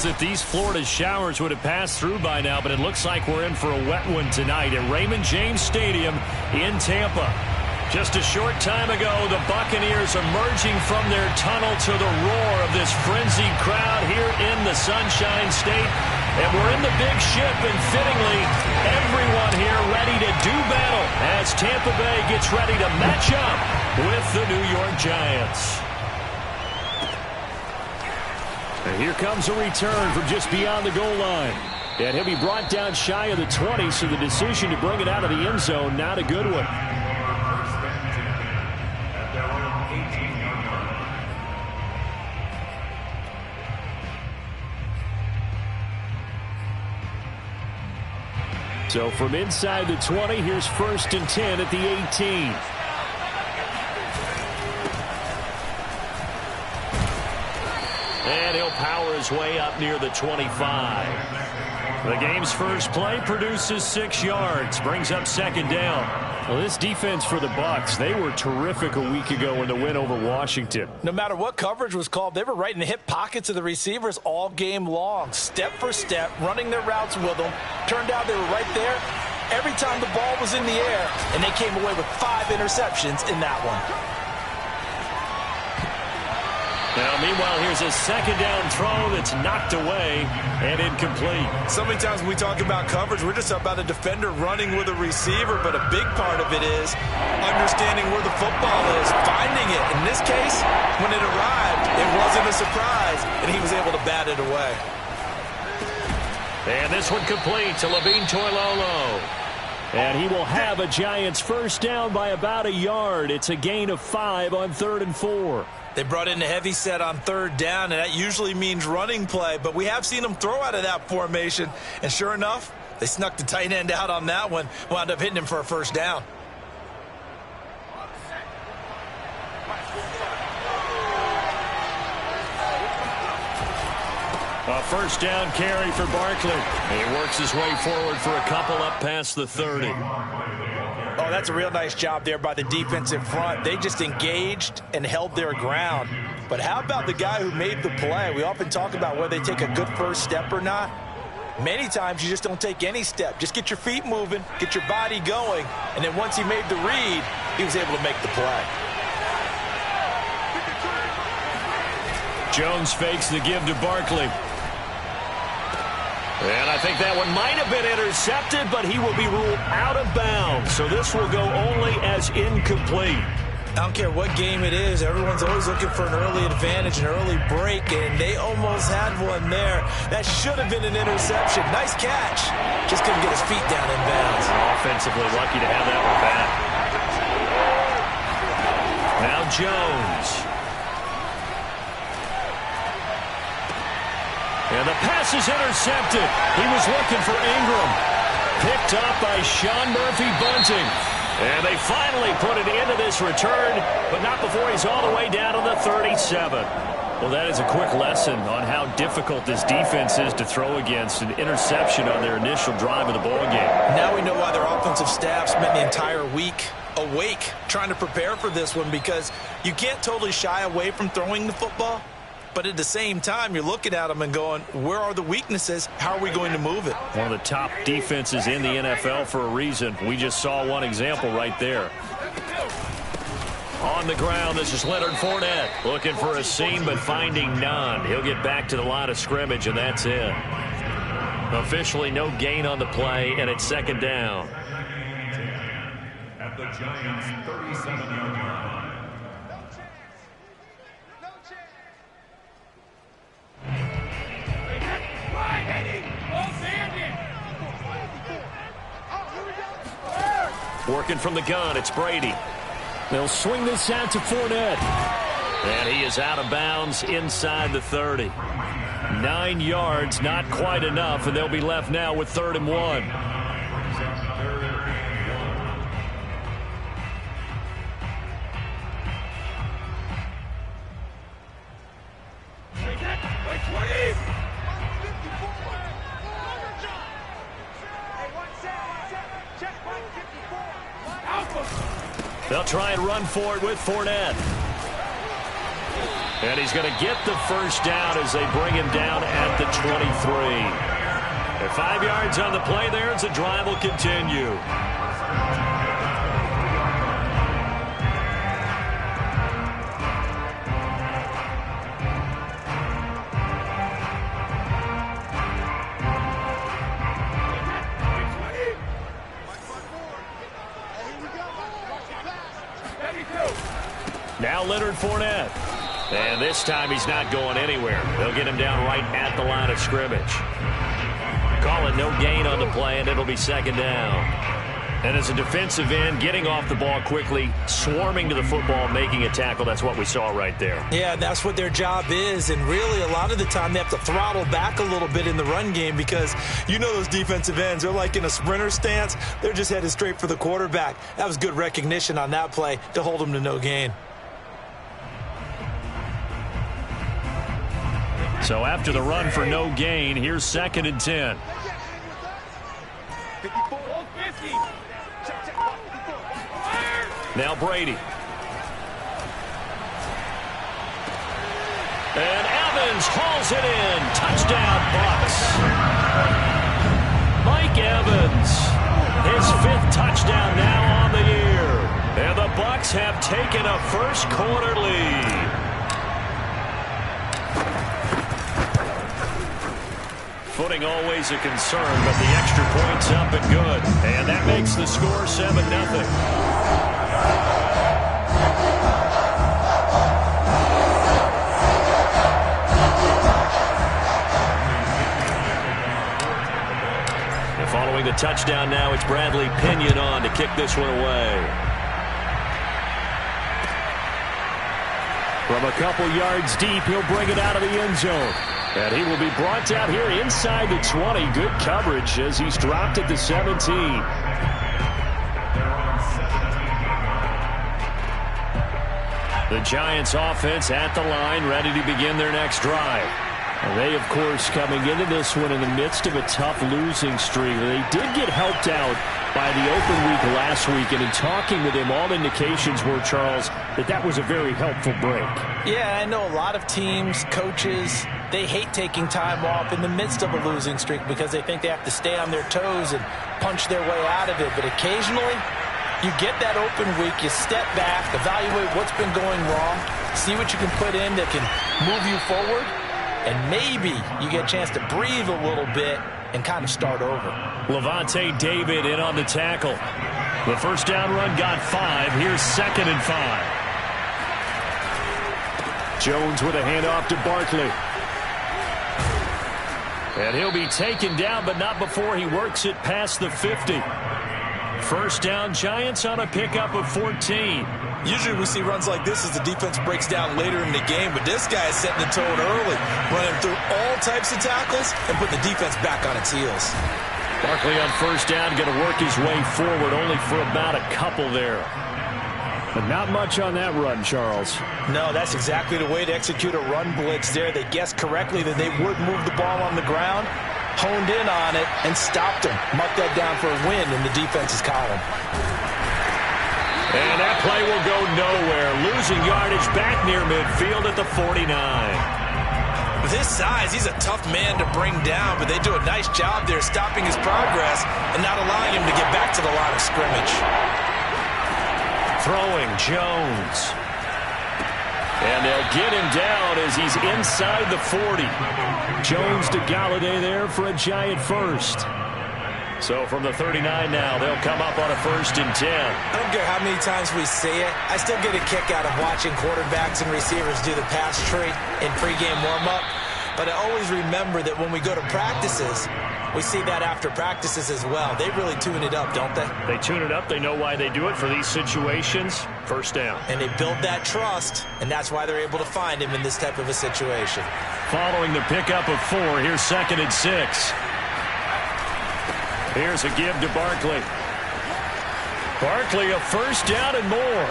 feels that these Florida showers would have passed through by now, but it looks like we're in for a wet one tonight at Raymond James Stadium in Tampa. Just a short time ago, the Buccaneers emerging from their tunnel to the roar of this frenzied crowd here in the Sunshine State. And we're in the big ship, and fittingly, everyone here ready to do battle as Tampa Bay gets ready to match up with the New York Giants. And here comes a return from just beyond the goal line. And he'll be brought down shy of the 20, so the decision to bring it out of the end zone, not a good one. So from inside the 20, here's 1st and 10 at the 18. And he'll power his way up near the 25. The game's first play produces 6 yards, brings up 2nd down. Well, this defense for the Bucs, they were terrific a week ago in the win over Washington. No matter what coverage was called, they were right in the hip pockets of the receivers all game long, step for step, running their routes with them. Turned out they were right there every time the ball was in the air, and they came away with 5 interceptions in that one. Now, meanwhile, here's a 2nd down throw that's knocked away and incomplete. So many times when we talk about coverage, we're just about a defender running with a receiver, but a big part of it is understanding where the football is, finding it. In this case, when it arrived, it wasn't a surprise, and he was able to bat it away. And this one complete to Levine Toilolo. And he will have a Giants 1st down by about a yard. It's a gain of 5 on 3rd and 4. They brought in a heavy set on 3rd down, and that usually means running play, but we have seen them throw out of that formation, and sure enough, they snuck the tight end out on that one, wound up hitting him for a 1st down. A 1st down carry for Barkley. He works his way forward for a couple up past the 30. Oh, that's a real nice job there by the defensive front. They just engaged and held their ground. But how about the guy who made the play? We often talk about whether they take a good first step or not. Many times you just don't take any step. Just get your feet moving, get your body going, and then once he made the read, he was able to make the play. Jones fakes the give to Barkley. And I think that one might have been intercepted, but he will be ruled out of bounds. So this will go only as incomplete. I don't care what game it is. Everyone's always looking for an early advantage, an early break, and they almost had one there. That should have been an interception. Nice catch. Just couldn't get his feet down in bounds. Offensively lucky to have that one back. Now Jones. And the pass is intercepted. He was looking for Ingram. Picked up by Sean Murphy-Bunting. And they finally put it into this return, but not before he's all the way down to the 37. Well, that is a quick lesson on how difficult this defense is to throw against. An interception on their initial drive of the ballgame. Now we know why their offensive staff spent the entire week awake trying to prepare for this one, because you can't totally shy away from throwing the football. But at the same time, you're looking at them and going, where are the weaknesses? How are we going to move it? One of the top defenses in the NFL for a reason. We just saw one example right there. On the ground, this is Leonard Fournette. Looking for a seam, but finding none. He'll get back to the line of scrimmage, and that's it. Officially no gain on the play, and it's 2nd down. At the Giants' 37-yard line. Working from the gun, it's Brady. They'll swing this out to Fournette. And he is out of bounds inside the 30. 9 yards, not quite enough, and they'll be left now with 3rd and 1. They'll try and run for it with Fournette. And he's going to get the first down as they bring him down at the 23. At 5 yards on the play there as the drive will continue. Now Leonard Fournette. And this time he's not going anywhere. They'll get him down right at the line of scrimmage. Call it no gain on the play, and it'll be second down. And as a defensive end, getting off the ball quickly, swarming to the football, making a tackle, that's what we saw right there. Yeah, that's what their job is. And really, a lot of the time, they have to throttle back a little bit in the run game because you know those defensive ends, they're like in a sprinter stance. They're just headed straight for the quarterback. That was good recognition on that play to hold them to no gain. So after the run for no gain, here's 2nd and 10. Now Brady. And Evans hauls it in. Touchdown, Bucs. Mike Evans, his 5th touchdown now on the year. And the Bucs have taken a first quarter lead. Footing always a concern, but the extra point's up and good. And that makes the score 7-0. And following the touchdown now, it's Bradley Pinion on to kick this one away. From a couple yards deep, he'll bring it out of the end zone. And he will be brought down here inside the 20. Good coverage as he's dropped at the 17. The Giants offense at the line, ready to begin their next drive. And they, of course, coming into this one in the midst of a tough losing streak. They did get helped out by the open week last week, and in talking with him, all indications were, Charles, that was a very helpful break. Yeah, I know a lot of teams, coaches, they hate taking time off in the midst of a losing streak because they think they have to stay on their toes and punch their way out of it. But occasionally, you get that open week, you step back, evaluate what's been going wrong, see what you can put in that can move you forward, and maybe you get a chance to breathe a little bit and kind of start over. Levante David in on the tackle. The first down run got 5. Here's 2nd and 5. Jones with a handoff to Barkley. And he'll be taken down, but not before he works it past the 50. First down, Giants on a pickup of 14. Usually we see runs like this as the defense breaks down later in the game, but this guy is setting the tone early, running through all types of tackles and put the defense back on its heels. Barkley on first down, going to work his way forward, only for about a couple there. But not much on that run, Charles. No, that's exactly the way to execute a run blitz there. They guessed correctly that they would move the ball on the ground, honed in on it, and stopped him. Marked that down for a win in the defense's column. And that play will go nowhere. Losing yardage back near midfield at the 49. With his size, he's a tough man to bring down, but they do a nice job there stopping his progress and not allowing him to get back to the line of scrimmage. Throwing Jones. And they'll get him down as he's inside the 40. Jones to Galladay there for a Giant first. So from the 39 now, they'll come up on a 1st and 10. I don't care how many times we say it. I still get a kick out of watching quarterbacks and receivers do the pass tree in pregame warm-up. But I always remember that when we go to practices, we see that after practices as well. They really tune it up, don't they? They tune it up. They know why they do it for these situations. First down. And they build that trust, and that's why they're able to find him in this type of a situation. Following the pickup of 4, here's 2nd and 6. Here's a give to Barkley. Barkley a first down and more.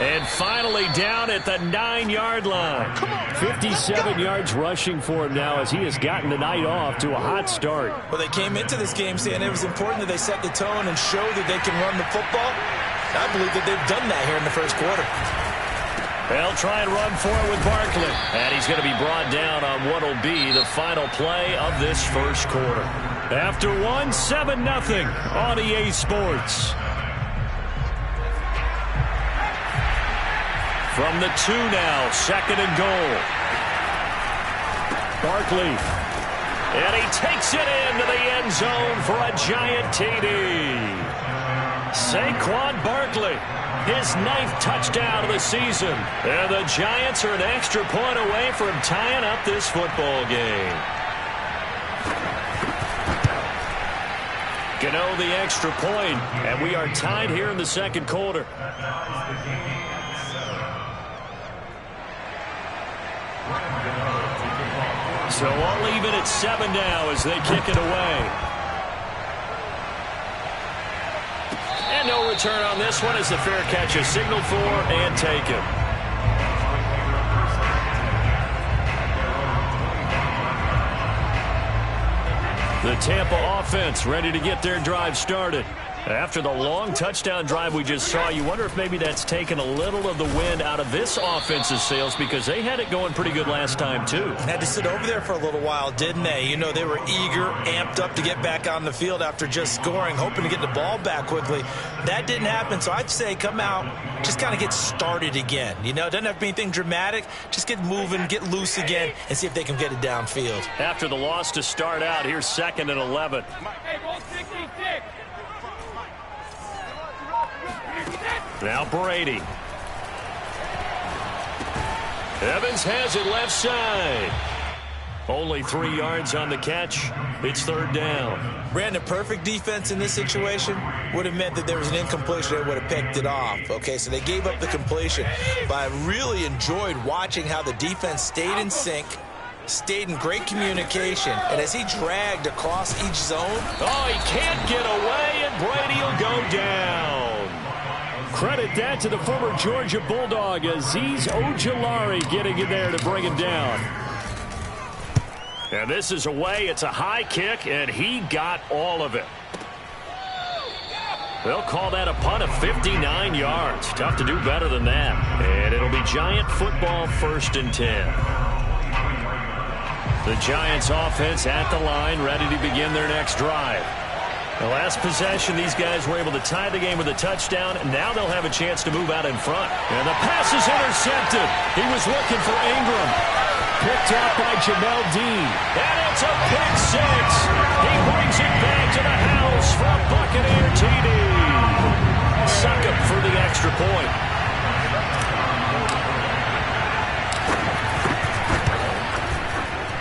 And finally down at the 9-yard line. 57 yards rushing for him now as he has gotten the night off to a hot start. Well, they came into this game saying it was important that they set the tone and show that they can run the football. I believe that they've done that here in the first quarter. They'll try and run for it with Barkley. And he's going to be brought down on what will be the final play of this first quarter. After one, 7-0 on EA Sports. From the 2 now, 2nd and goal. Barkley. And he takes it into the end zone for a giant TD. Saquon Barkley, his 9th touchdown of the season. And the Giants are an extra point away from tying up this football game. Gano the extra point, and we are tied here in the second quarter. So I'll leave it at 7 now as they kick it away. And no return on this one as the fair catch is signaled for and taken. The Tampa offense ready to get their drive started. After the long touchdown drive we just saw, you wonder if maybe that's taken a little of the wind out of this offense's sails because they had it going pretty good last time, too. Had to sit over there for a little while, didn't they? You know, they were eager, amped up to get back on the field after just scoring, hoping to get the ball back quickly. That didn't happen, so I'd say come out, just kind of get started again. You know, it doesn't have to be anything dramatic. Just get moving, get loose again, and see if they can get it downfield. After the loss to start out, here's 2nd and 11. Now Brady. Evans has it left side. Only 3 yards on the catch. It's 3rd down. Brandon, perfect defense in this situation would have meant that there was an incompletion. They would have picked it off. Okay, so they gave up the completion. But I really enjoyed watching how the defense stayed in sync, stayed in great communication, and as he dragged across each zone. Oh, he can't get away, and Brady will go down. Credit that to the former Georgia Bulldog, Azeez Ojulari getting in there to bring him down. And this is away. It's a high kick, and he got all of it. They'll call that a punt of 59 yards. Tough to do better than that. And it'll be Giant football 1st and 10. The Giants offense at the line, ready to begin their next drive. The last possession, these guys were able to tie the game with a touchdown, and now they'll have a chance to move out in front. And the pass is intercepted. He was looking for Ingram. Picked out by Jamel Dean. And it's a pick 6. He brings it back to the house for a Buccaneer TD. Suck him for the extra point.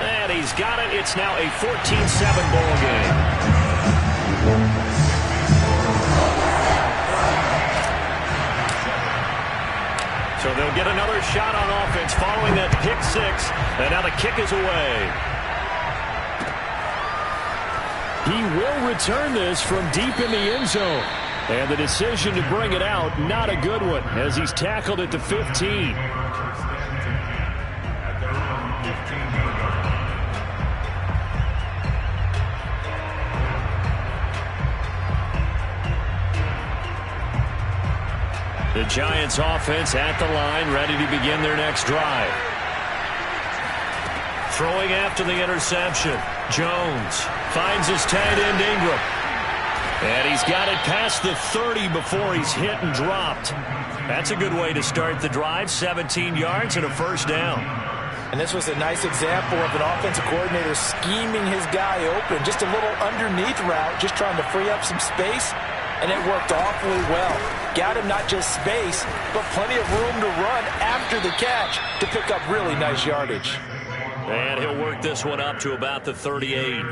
And he's got it. It's now a 14-7 ball game. So they'll get another shot on offense following that pick 6. And now the kick is away. He will return this from deep in the end zone. And the decision to bring it out, not a good one, as he's tackled at the 15. The Giants offense at the line, ready to begin their next drive. Throwing after the interception. Jones finds his tight end Ingram. And he's got it past the 30 before he's hit and dropped. That's a good way to start the drive. 17 yards and a 1st down. And this was a nice example of an offensive coordinator scheming his guy open. Just a little underneath route, just trying to free up some space. And it worked awfully well. Got him not just space, but plenty of room to run after the catch to pick up really nice yardage. And he'll work this one up to about the 38.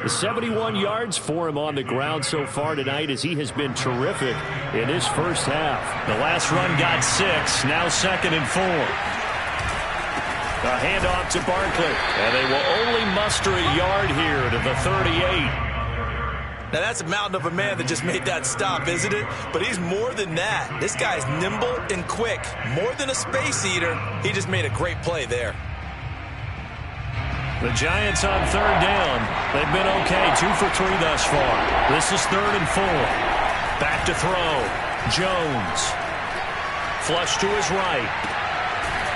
The 71 yards for him on the ground so far tonight as he has been terrific in his first half. The last run got 6, now 2nd and 4. A handoff to Barkley, and they will only muster a yard here to the 38. Now, that's a mountain of a man that just made that stop, isn't it? But he's more than that. This guy's nimble and quick. More than a space eater, he just made a great play there. The Giants on 3rd down. They've been okay, 2 for 3 thus far. This is 3rd and 4. Back to throw. Jones. Flush to his right.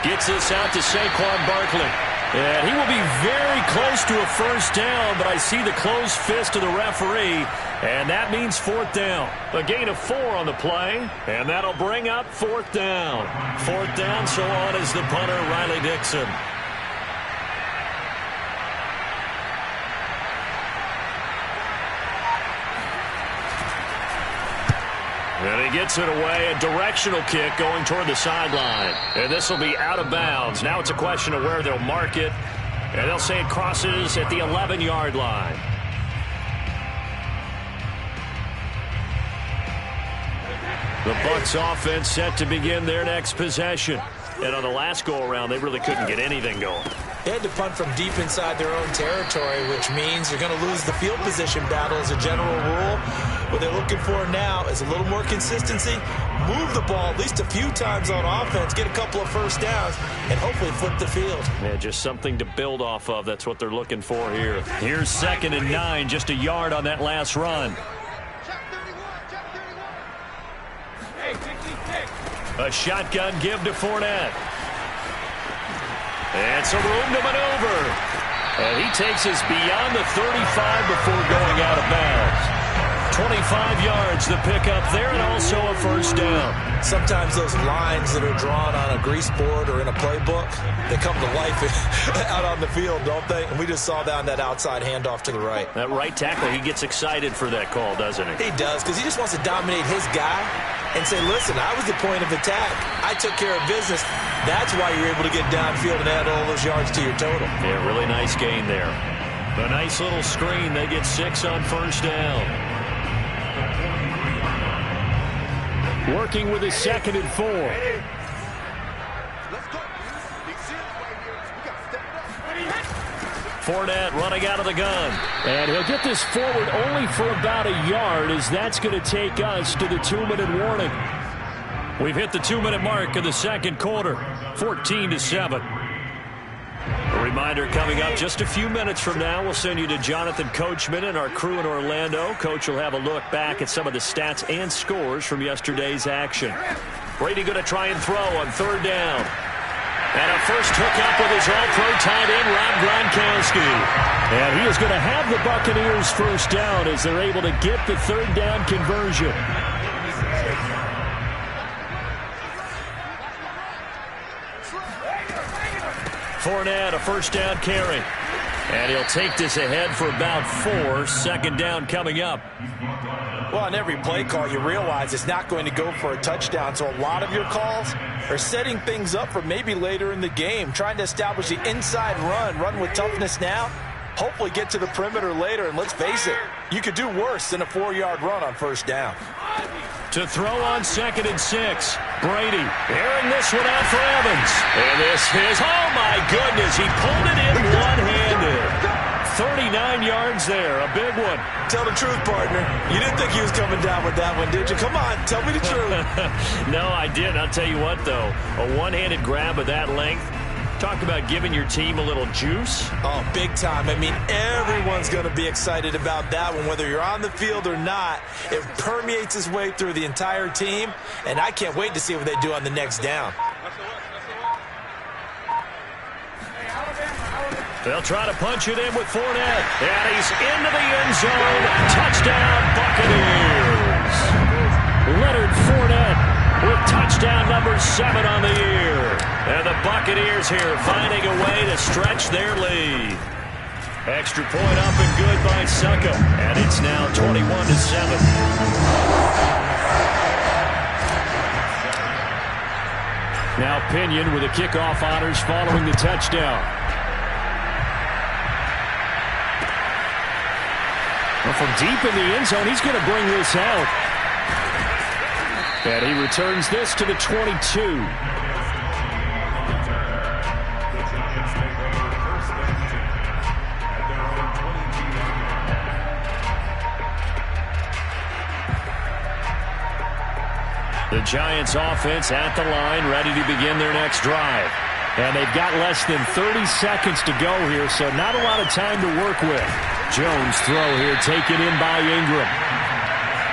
Gets this out to Saquon Barkley. And he will be very close to a first down, but I see the closed fist of the referee, and that means fourth down. A gain of 4 on the play, and that'll bring up fourth down. Fourth down, so on is the punter, Riley Dixon. And he gets it away, a directional kick going toward the sideline. And this will be out of bounds. Now it's a question of where they'll mark it. And they'll say it crosses at the 11-yard line. The Bucs offense set to begin their next possession. And on the last go-around, they really couldn't get anything going. They had to punt from deep inside their own territory, which means you're going to lose the field position battle as a general rule. What they're looking for now is a little more consistency, move the ball at least a few times on offense, get a couple of first downs, and hopefully flip the field. Yeah, just something to build off of. That's what they're looking for here. Here's 2nd and 9, just a yard on that last run. A shotgun give to Fournette. And some room to maneuver. And he takes us beyond the 35 before going out of bounds. 25 yards the pickup there, and also a first down. Sometimes those lines that are drawn on a grease board or in a playbook, they come to life out on the field, don't they? And we just saw down that outside handoff to the right. That right tackle, he gets excited for that call, doesn't he? He does, because he just wants to dominate his guy and say, listen, I was the point of attack. I took care of business. That's why you're able to get downfield and add all those yards to your total. Yeah, really nice gain there. A nice little screen. They get 6 on first down. Working with his 2nd and 4. Fournette running out of the gun. And he'll get this forward only for about a yard, as that's going to take us to the 2-minute warning. We've hit the 2-minute mark of the second quarter, 14-7. A reminder coming up just a few minutes from now. We'll send you to Jonathan Coachman and our crew in Orlando. Coach will have a look back at some of the stats and scores from yesterday's action. Brady going to try and throw on 3rd down. And a first hookup with his all-pro tight end, Rob Gronkowski. And he is going to have the Buccaneers first down as they're able to get the 3rd down conversion. Fournette, a first down carry. And he'll take this ahead for about 4. 2nd down coming up. Well, on every play call, you realize it's not going to go for a touchdown. So a lot of your calls are setting things up for maybe later in the game, trying to establish the inside run with toughness now, hopefully get to the perimeter later. And let's face it, you could do worse than a 4-yard run on first down. To throw on 2nd and 6. Brady airing this one out for Evans. And this is, oh my goodness, he pulled it in one-handed. 39 yards there, a big one. Tell the truth, partner. You didn't think he was coming down with that one, did you? Come on, tell me the truth. No, I didn't. I'll tell you what, though. A one-handed grab of that length. Talk about giving your team a little juice. Oh, big time. I mean, everyone's going to be excited about that one, whether you're on the field or not. It permeates its way through the entire team, and I can't wait to see what they do on the next down. They'll try to punch it in with Fournette. And he's into the end zone. Touchdown, Buccaneers. Leonard Fournette with touchdown number 7 on the year. And the Buccaneers here finding a way to stretch their lead. Extra point up and good by Succa. And it's now 21-7. Now Pinion with the kickoff honors following the touchdown. Well, from deep in the end zone, he's going to bring this out. And he returns this to the 22. The Giants offense at the line, ready to begin their next drive. And they've got less than 30 seconds to go here, so not a lot of time to work with. Jones throw here taken in by Ingram.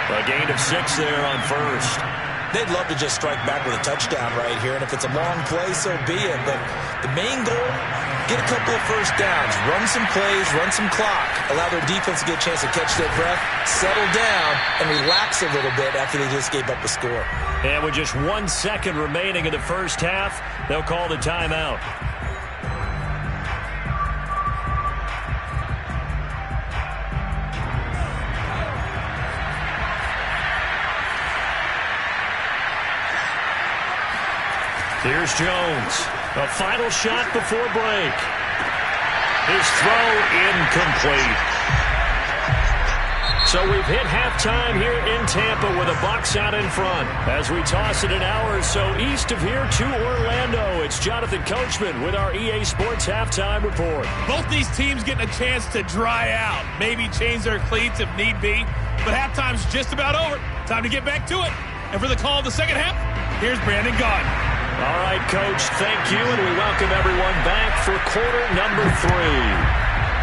A gain of 6 there on first. They'd love to just strike back with a touchdown right here, and if it's a long play, so be it. But the main goal, get a couple of first downs, run some plays, run some clock, allow their defense to get a chance to catch their breath, settle down, and relax a little bit after they just gave up the score. And with just 1 second remaining in the first half, they'll call the timeout. Here's Jones. A final shot before break. His throw incomplete. So we've hit halftime here in Tampa with the Bucs out in front. As we toss it an hour or so east of here to Orlando, it's Jonathan Coachman with our EA Sports Halftime Report. Both these teams getting a chance to dry out, maybe change their cleats if need be. But halftime's just about over. Time to get back to it. And for the call of the second half, here's Brandon Gaudin. All right, Coach, thank you, and we welcome everyone back for quarter number 3.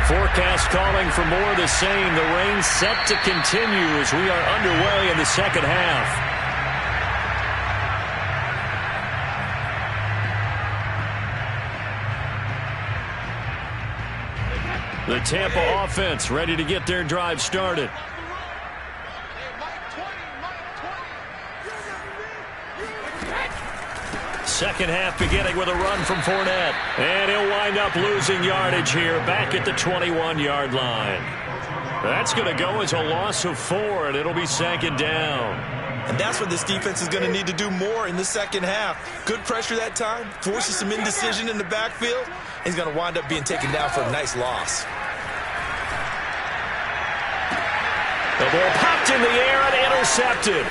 Forecast calling for more of the same. The rain set to continue as we are underway in the second half. The Tampa offense ready to get their drive started. Second half beginning with a run from Fournette. And he'll wind up losing yardage here back at the 21-yard line. That's going to go as a loss of 4, and it'll be second down. And that's what this defense is going to need to do more in the second half. Good pressure that time, forces some indecision in the backfield. He's going to wind up being taken down for a nice loss. The ball popped in the air and intercepted.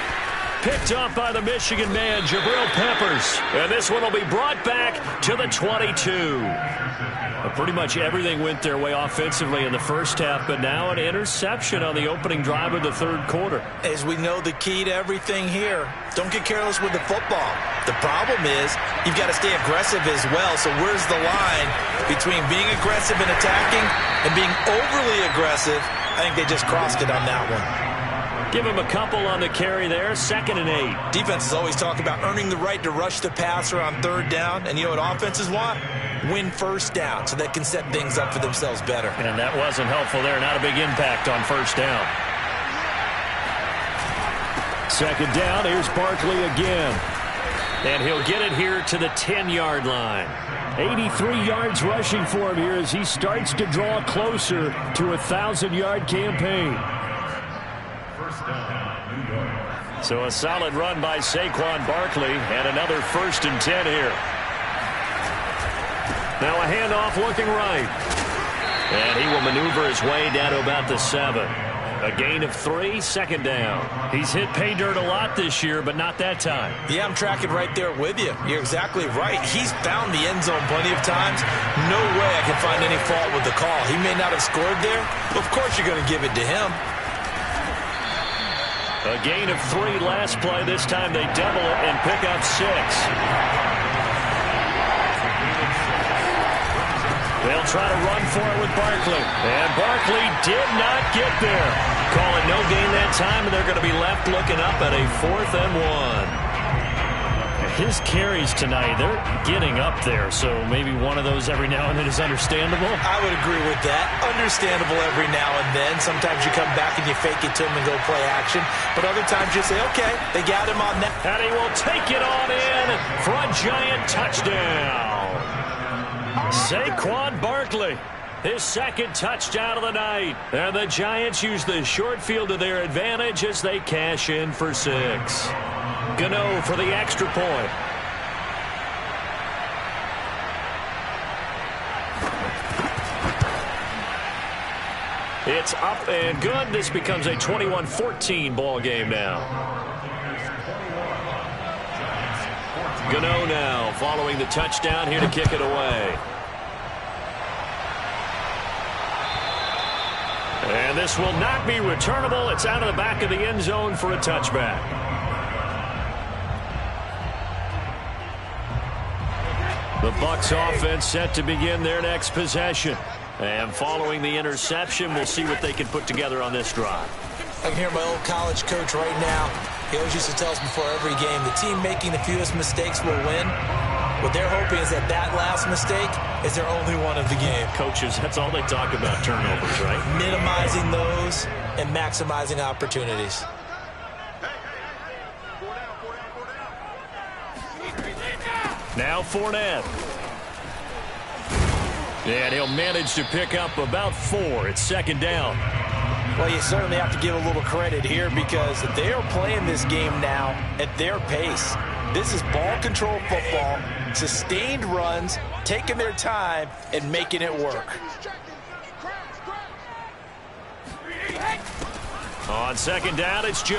Picked up by the Michigan man, Jabril Peppers. And this one will be brought back to the 22. Pretty much everything went their way offensively in the first half, but now an interception on the opening drive of the third quarter. As we know, the key to everything here, don't get careless with the football. The problem is you've got to stay aggressive as well. So where's the line between being aggressive and attacking and being overly aggressive? I think they just crossed it on that one. Give him a couple on the carry there, 2nd and 8. Defenses always talk about earning the right to rush the passer on third down. And you know what offenses want? Win first down so they can set things up for themselves better. And that wasn't helpful there. Not a big impact on first down. Second down, here's Barkley again. And he'll get it here to the 10-yard line. 83 yards rushing for him here as he starts to draw closer to a 1,000-yard campaign. So a solid run by Saquon Barkley and another 1st and 10 here. Now a handoff looking right. And he will maneuver his way down to about the 7. A gain of 3, 2nd down. He's hit pay dirt a lot this year, but not that time. Yeah, I'm tracking right there with you. You're exactly right. He's found the end zone plenty of times. No way I can find any fault with the call. He may not have scored there, but of course you're going to give it to him. A gain of 3 last play. This time they double it and pick up 6. They'll try to run for it with Barkley. And Barkley did not get there. Call it no gain that time, and they're going to be left looking up at a 4th and 1. His carries tonight, they're getting up there, so maybe one of those every now and then is understandable. I would agree with that. Understandable every now and then. Sometimes you come back and you fake it to him and go play action. But other times you say, okay, they got him on that. And he will take it on in for a giant touchdown. Saquon Barkley, his 2nd touchdown of the night. And the Giants use the short field to their advantage as they cash in for 6. Gano for the extra point. It's up and good. This becomes a 21-14 ball game now. Gano now following the touchdown here to kick it away. And this will not be returnable. It's out of the back of the end zone for a touchback. The Bucs offense set to begin their next possession. And following the interception, we'll see what they can put together on this drive. I can hear my old college coach right now. He always used to tell us before every game, the team making the fewest mistakes will win. What they're hoping is that last mistake is their only one of the game. Coaches, that's all they talk about, turnovers, right? Minimizing those and maximizing opportunities. Now Fournette. And he'll manage to pick up about 4. It's second down. Well, you certainly have to give a little credit here because they are playing this game now at their pace. This is ball control football, sustained runs, taking their time, and making it work. On second down, it's Jones.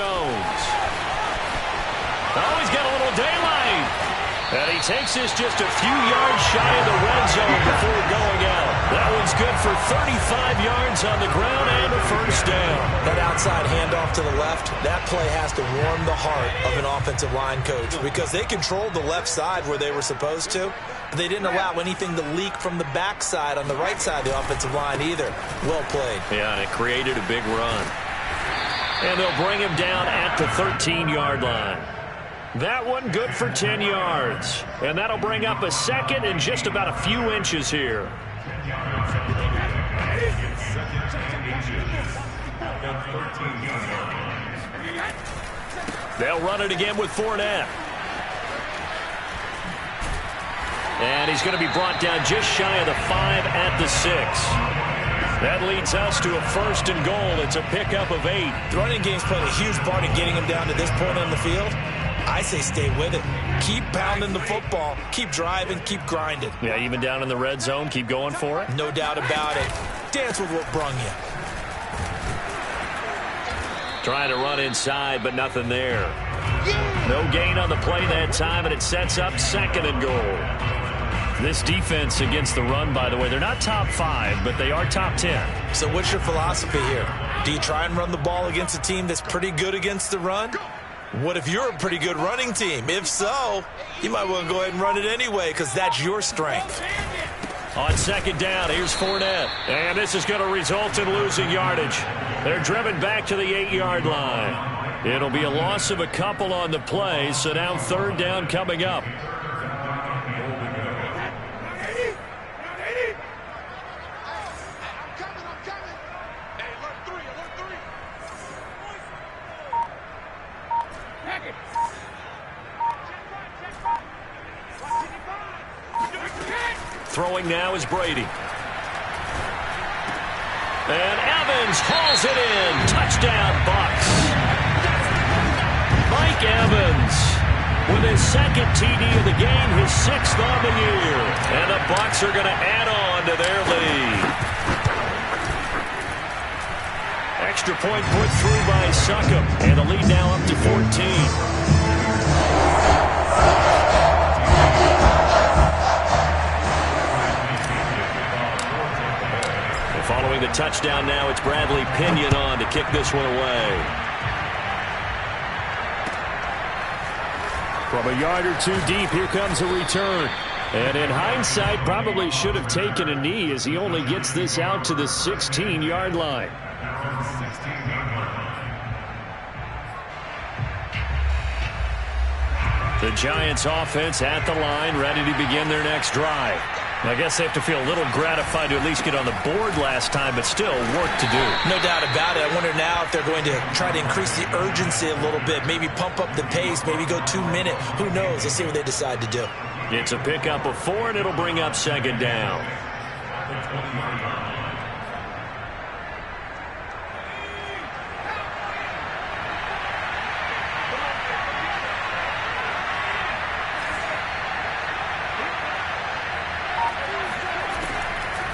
Oh, he's got a little daylight. And he takes this just a few yards shy of the red zone before going out. That one's good for 35 yards on the ground and a first down. That outside handoff to the left, that play has to warm the heart of an offensive line coach because they controlled the left side where they were supposed to. But they didn't allow anything to leak from the backside on the right side of the offensive line either. Well played. Yeah, and it created a big run. And they'll bring him down at the 13-yard line. That one good for 10 yards. And that'll bring up a second and just about a few inches here. They'll run it again with Fournette. And he's going to be brought down just shy of the 5 at the 6. That leads us to a first and goal. It's a pickup of 8. The running game's played a huge part in getting him down to this point on the field. I say stay with it. Keep pounding the football. Keep driving. Keep grinding. Yeah, even down in the red zone, keep going for it. No doubt about it. Dance with what brung you. Trying to run inside, but nothing there. No gain on the play that time, and it sets up second and goal. This defense against the run, by the way, they're not top 5, but they are top 10. So what's your philosophy here? Do you try and run the ball against a team that's pretty good against the run? What if you're a pretty good running team? If so, you might want to go ahead and run it anyway because that's your strength. On second down, here's Fournette. And this is going to result in losing yardage. They're driven back to the 8-yard line. It'll be a loss of a couple on the play, so now third down coming up. Throwing now is Brady. And Evans hauls it in. Touchdown, Bucs. Mike Evans with his second TD of the game, his 6th on the year. And the Bucs are going to add on to their lead. Extra point put through by Succop. And the lead now up to 14. Following the touchdown now, it's Bradley Pinion on to kick this one away. From a yard or 2 deep, here comes a return. And in hindsight, probably should have taken a knee as he only gets this out to the 16-yard line. The Giants offense at the line, ready to begin their next drive. I guess they have to feel a little gratified to at least get on the board last time, but still work to do. No doubt about it. I wonder now if they're going to try to increase the urgency a little bit, maybe pump up the pace, maybe go 2-minute. Who knows? Let's see what they decide to do. It's a pickup of 4, and it'll bring up second down.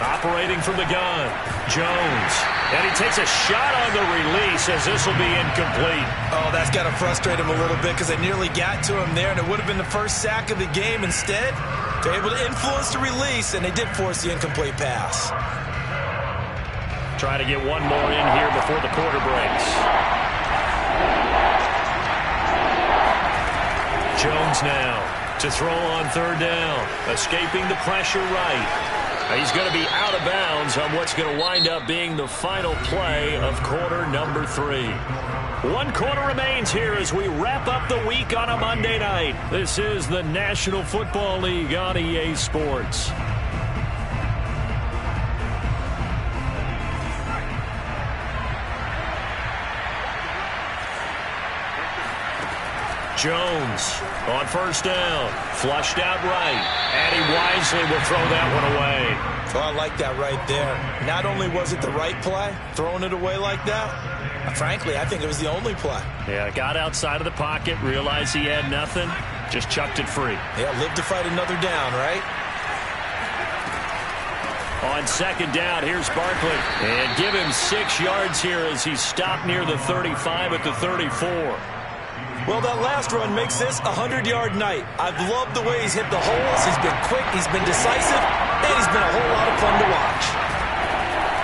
Operating from the gun, Jones. And he takes a shot on the release as this will be incomplete. Oh, that's got to frustrate him a little bit because they nearly got to him there, and it would have been the first sack of the game. Instead, they're able to influence the release, and they did force the incomplete pass. Try to get one more in here before the quarter breaks. Jones now to throw on third down. Escaping the pressure right. He's going to be out of bounds on what's going to wind up being the final play of quarter number 3. 1 quarter remains here as we wrap up the week on a Monday night. This is the National Football League on EA Sports. Jones on first down, flushed out right, and he wisely will throw that one away. Well, I like that right there. Not only was it the right play, throwing it away like that, frankly, I think it was the only play. Yeah, got outside of the pocket, realized he had nothing, just chucked it free. Yeah, live to fight another down, right? On second down, here's Barkley. And give him 6 yards here as he stopped near the 35 at the 34. Well, that last run makes this a 100-yard night. I've loved the way he's hit the holes. He's been quick, he's been decisive, and he's been a whole lot of fun to watch.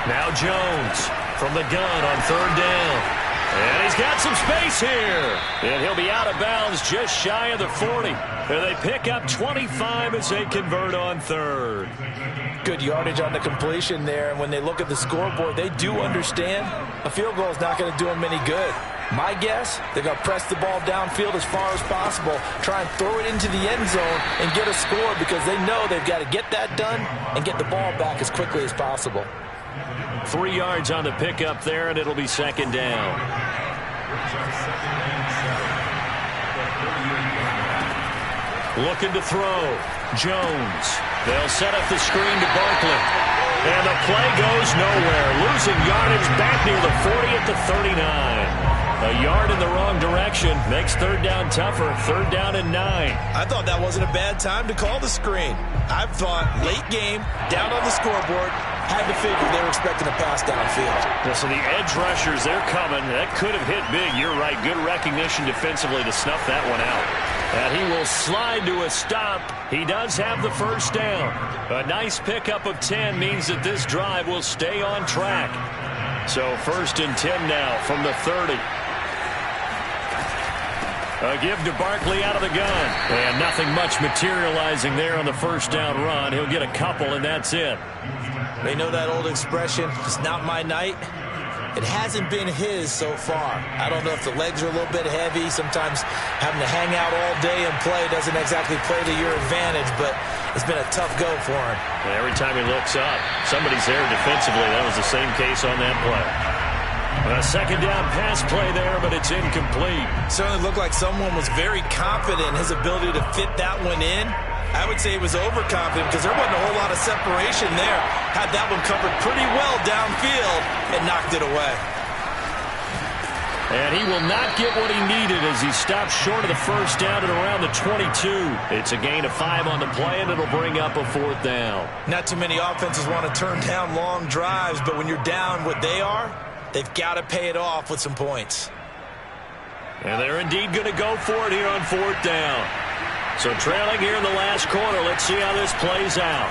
Now Jones from the gun on third down. And he's got some space here. And he'll be out of bounds just shy of the 40. And they pick up 25 as they convert on third. Good yardage on the completion there. And when they look at the scoreboard, they do understand a field goal is not going to do them any good. My guess, they're going to press the ball downfield as far as possible, try and throw it into the end zone and get a score because they know they've got to get that done and get the ball back as quickly as possible. 3 yards on the pickup there, and it'll be second down. Looking to throw. Jones. They'll set up the screen to Barkley. And the play goes nowhere. Losing yardage back near the 40 at the 39. A yard in the wrong direction makes third down tougher. Third down and 9. I thought that wasn't a bad time to call the screen. I thought late game, down on the scoreboard, had to figure they were expecting a pass downfield. So the edge rushers, they're coming. That could have hit big. You're right. Good recognition defensively to snuff that one out. And he will slide to a stop. He does have the first down. A nice pickup of 10 means that this drive will stay on track. So first and 10 now from the 30. A give to Barkley out of the gun. And nothing much materializing there on the first down run. He'll get a couple, and that's it. They know that old expression, it's not my night. It hasn't been his so far. I don't know if the legs are a little bit heavy. Sometimes having to hang out all day and play doesn't exactly play to your advantage, but it's been a tough go for him. And every time he looks up, somebody's there defensively. That was the same case on that play. A second down pass play there, but it's incomplete. Certainly looked like someone was very confident in his ability to fit that one in. I would say he was overconfident because there wasn't a whole lot of separation there. Had that one covered pretty well downfield and knocked it away. And he will not get what he needed as he stops short of the first down at around the 22. It's a gain of 5 on the play, and it'll bring up a fourth down. Not too many offenses want to turn down long drives, but when you're down what they are, they've got to pay it off with some points. And they're indeed going to go for it here on fourth down. So trailing here in the last quarter, let's see how this plays out.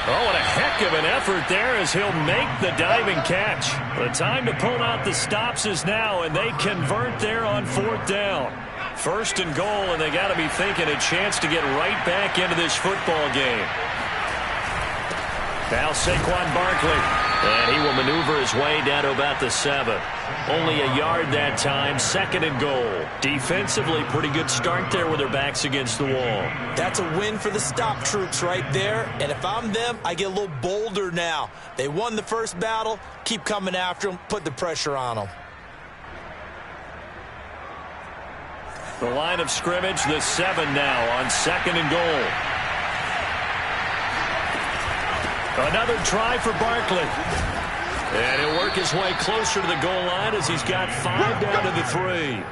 Oh, what a heck of an effort there as he'll make the diving catch. The time to pull out the stops is now, and they convert there on fourth down. First and goal, and they got to be thinking a chance to get right back into this football game. Now Saquon Barkley. And he will maneuver his way down to about the 7. Only a yard that time, second and goal. Defensively, pretty good start there with their backs against the wall. That's a win for the stop troops right there. And if I'm them, I get a little bolder now. They won the first battle. Keep coming after them. Put the pressure on them. The line of scrimmage, the 7 now on second and goal. Another try for Barkley. And he'll work his way closer to the goal line as he's got 5 down to the 3.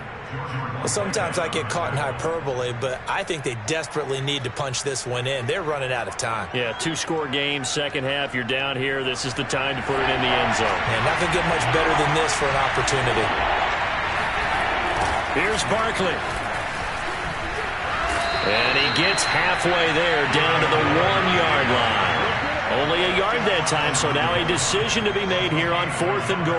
Well, sometimes I get caught in hyperbole, but I think they desperately need to punch this one in. They're running out of time. Yeah, 2-score game, second half. You're down here. This is the time to put it in the end zone. And not going to get much better than this for an opportunity. Here's Barkley. And he gets halfway there down to the 1-yard line. Only a yard yard that time, so now a decision to be made here on 4th and goal.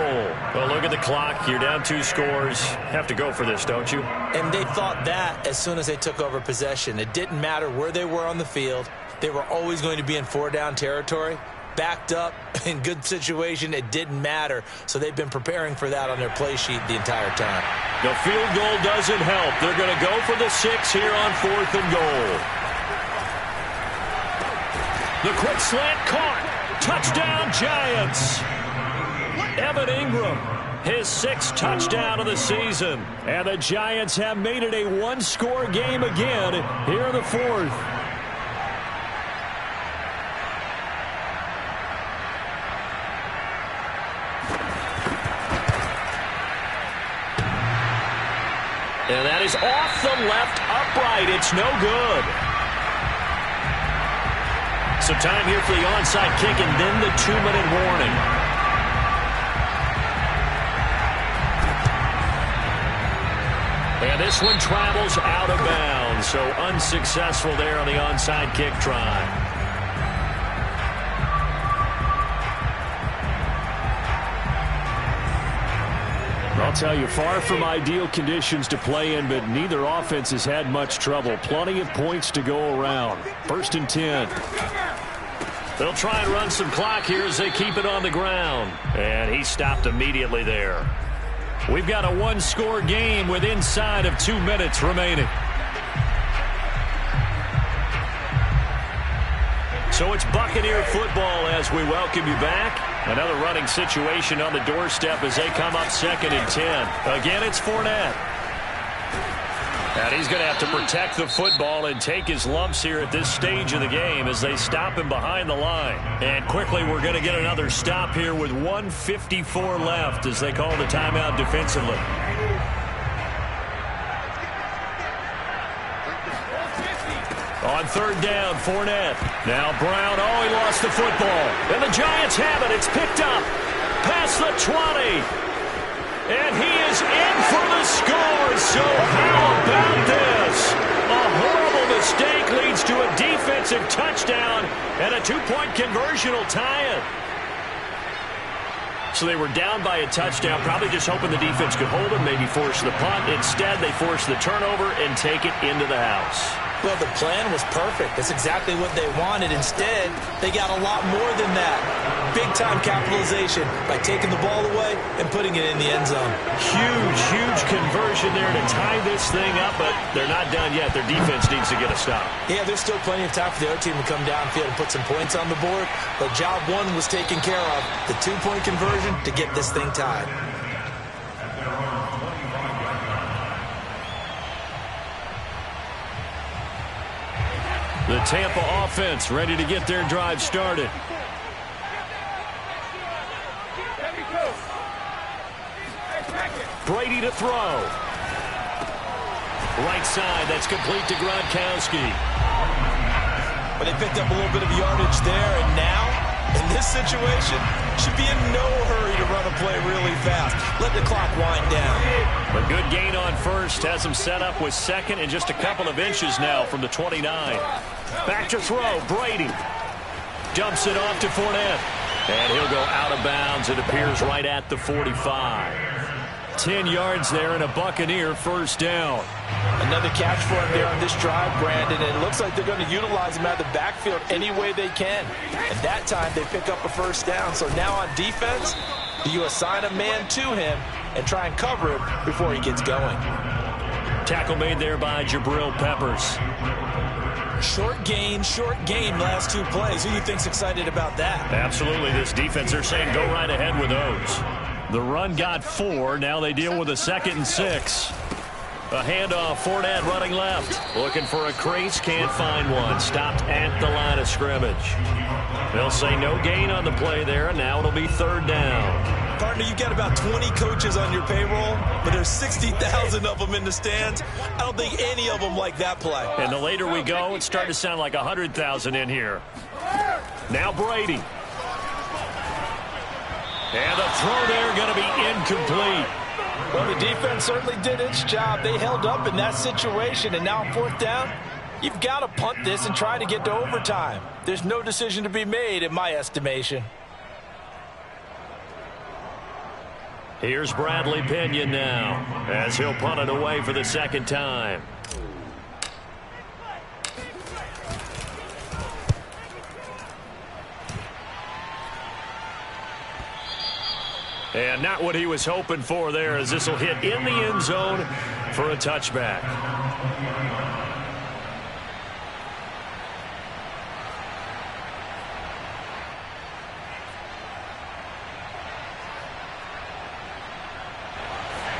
Well, look at the clock. You're down 2 scores. Have to go for this, don't you? And they thought that as soon as they took over possession. It didn't matter where they were on the field. They were always going to be in 4-down territory. Backed up, in good situation, it didn't matter. So they've been preparing for that on their play sheet the entire time. The field goal doesn't help. They're going to go for the 6 here on 4th and goal. The quick slant caught. Touchdown, Giants. Evan Ingram, his 6th touchdown of the season. And the Giants have made it a 1-score game again here in the 4th. And that is off the left upright. It's no good. So time here for the onside kick and then the 2-minute warning. And this one travels out of bounds. So unsuccessful there on the onside kick try. I'll tell you, far from ideal conditions to play in, but neither offense has had much trouble. Plenty of points to go around. 1st and 10. They'll try and run some clock here as they keep it on the ground. And he stopped immediately there. We've got a 1-score game with inside of 2 minutes remaining. So it's Buccaneer football as we welcome you back. Another running situation on the doorstep as they come up 2nd and 10. Again, it's Fournette. And he's going to have to protect the football and take his lumps here at this stage of the game as they stop him behind the line. And quickly, we're going to get another stop here with 1:54 left as they call the timeout defensively. On 3rd down, Fournette. Now Brown, oh, he lost the football. And the Giants have it. It's picked up past the 20. And he is in for the score. So how about this? A horrible mistake leads to a defensive touchdown, and a 2-point conversion will tie it. So they were down by a touchdown, probably just hoping the defense could hold them, maybe force the punt. Instead, they force the turnover and take it into the house. Well, the plan was perfect. That's exactly what they wanted. Instead, they got a lot more than that. Big-time capitalization by taking the ball away and putting it in the end zone. Huge, huge conversion there to tie this thing up, but they're not done yet. Their defense needs to get a stop. Yeah, there's still plenty of time for the other team to come downfield and put some points on the board, but job 1 was taken care of. The 2-point conversion to get this thing tied. The Tampa offense ready to get their drive started. Brady to throw. Right side, that's complete to Gronkowski. But they picked up a little bit of yardage there, and now, in this situation, should be in no hurry to run a play really fast. Let the clock wind down. A good gain on 1st. Has him set up with 2nd and just a couple of inches now from the 29. Back to throw. Brady dumps it off to Fournette. And he'll go out of bounds. It appears right at the 45. 10 yards there and a Buccaneer 1st down. Another catch for him there on this drive, Brandon. And it looks like they're going to utilize him out of the backfield any way they can. And that time they pick up a 1st down. So now on defense, you assign a man to him and try and cover him before he gets going. Tackle made there by Jabril Peppers. Short gain last 2 plays. Who do you think's excited about that? Absolutely. This defense, they're saying go right ahead with those. The run got 4. Now they deal with a 2nd and 6. A handoff. Fournette running left. Looking for a crease. Can't find one. Stopped at the line of scrimmage. They'll say no gain on the play there. And now it'll be 3rd down. Partner, you got about 20 coaches on your payroll, but there's 60,000 of them in the stands. I don't think any of them like that play. And the later we go, it's starting to sound like 100,000 in here. Now Brady. And the throw there going to be incomplete. Well, the defense certainly did its job. They held up in that situation, and now on 4th down, You've got to punt this and try to get to overtime. There's no decision to be made in my estimation. Here's Bradley Pinion now as he'll punt it away for the second time. And not what he was hoping for there, as this will hit in the end zone for a touchback.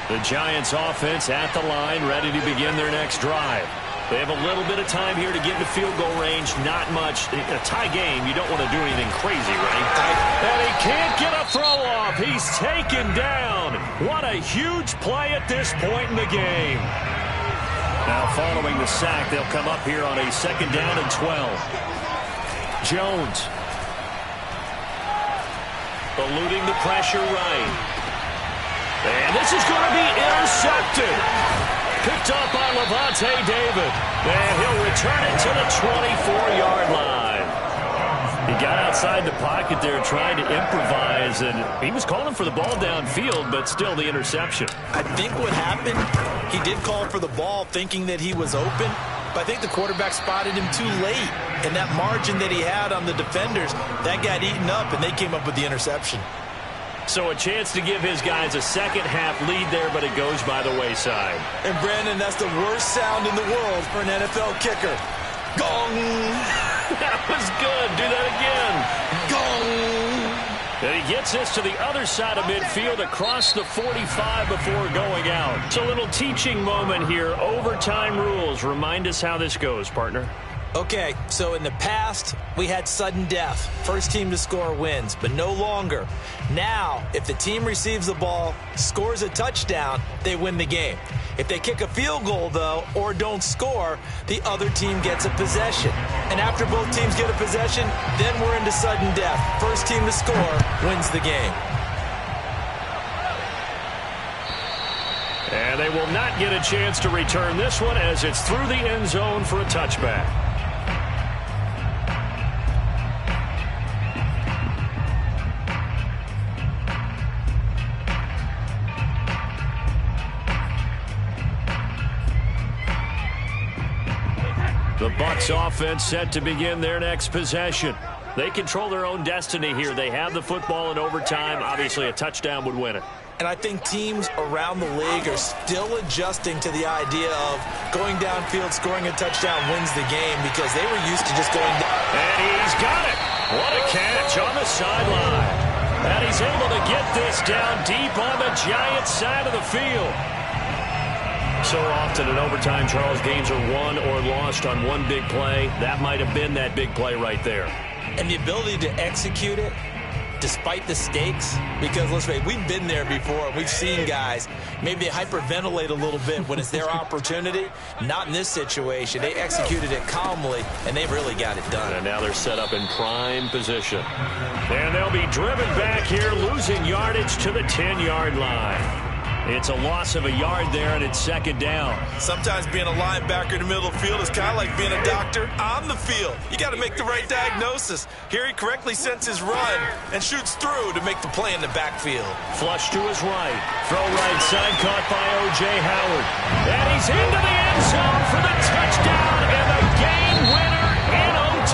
The Giants offense at the line, ready to begin their next drive. They have a little bit of time here to get into field goal range. Not much. In a tie game, you don't want to do anything crazy, right? And he can't get a throw off. He's taken down. What a huge play at this point in the game. Now following the sack, they'll come up here on a 2nd down and 12. Jones. Eluding the pressure right. And this is going to be intercepted. Picked up by Lavonte David. And he'll return it to the 24-yard line. He got outside the pocket there trying to improvise, and he was calling for the ball downfield, but still the interception. I think what happened, he did call for the ball thinking that he was open, but I think the quarterback spotted him too late. And that margin that he had on the defenders, that got eaten up, and they came up with the interception. So a chance to give his guys a second-half lead there, but it goes by the wayside. And, Brandon, that's the worst sound in the world for an NFL kicker. Gong! That was good. Do that again. Gong! And he gets this to the other side of midfield across the 45 before going out. It's a little teaching moment here. Overtime rules. Remind us how this goes, partner. Okay, so in the past, we had sudden death. First team to score wins, but no longer. Now, if the team receives the ball, scores a touchdown, they win the game. If they kick a field goal, though, or don't score, the other team gets a possession. And after both teams get a possession, then we're into sudden death. First team to score wins the game. And they will not get a chance to return this one as it's through the end zone for a touchback. The Bucs offense set to begin their next possession. They control their own destiny here. They have the football in overtime. Obviously, a touchdown would win it. And I think teams around the league are still adjusting to the idea of going downfield, scoring a touchdown wins the game because they were used to just going down. And he's got it. What a catch on the sideline. And he's able to get this down deep on the Giants side of the field. So often in overtime, Charles, games are won or lost on one big play. That might have been that big play right there. And the ability to execute it despite the stakes, because let's face it, we've been there before. We've seen guys, maybe they hyperventilate a little bit when it's their opportunity. Not in this situation. They executed it calmly, and they really got it done. And now they're set up in prime position. And they'll be driven back here, losing yardage to the 10-yard line. It's a loss of a yard there, and it's 2nd down. Sometimes being a linebacker in the middle of the field is kind of like being a doctor on the field. You got to make the right diagnosis. Here he correctly sends his run and shoots through to make the play in the backfield. Flush to his right. Throw right side caught by O.J. Howard. And he's into the end zone for the touchdown and the game winner in OT.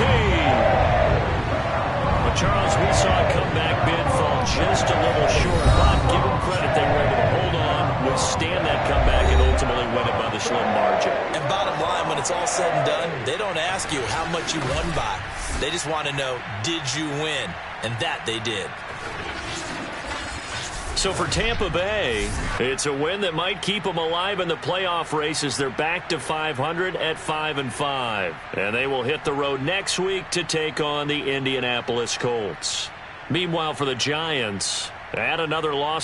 But Charles, we saw a comeback bid fall just a little short, but give them credit, they were able to hold on, withstand that comeback, and ultimately win it by the slim margin. And bottom line, when it's all said and done, they don't ask you how much you won by. They just want to know, did you win? And that they did. So for Tampa Bay, it's a win that might keep them alive in the playoff races. They're back to 500 at 5-5. And they will hit the road next week to take on the Indianapolis Colts. Meanwhile, for the Giants, add another loss to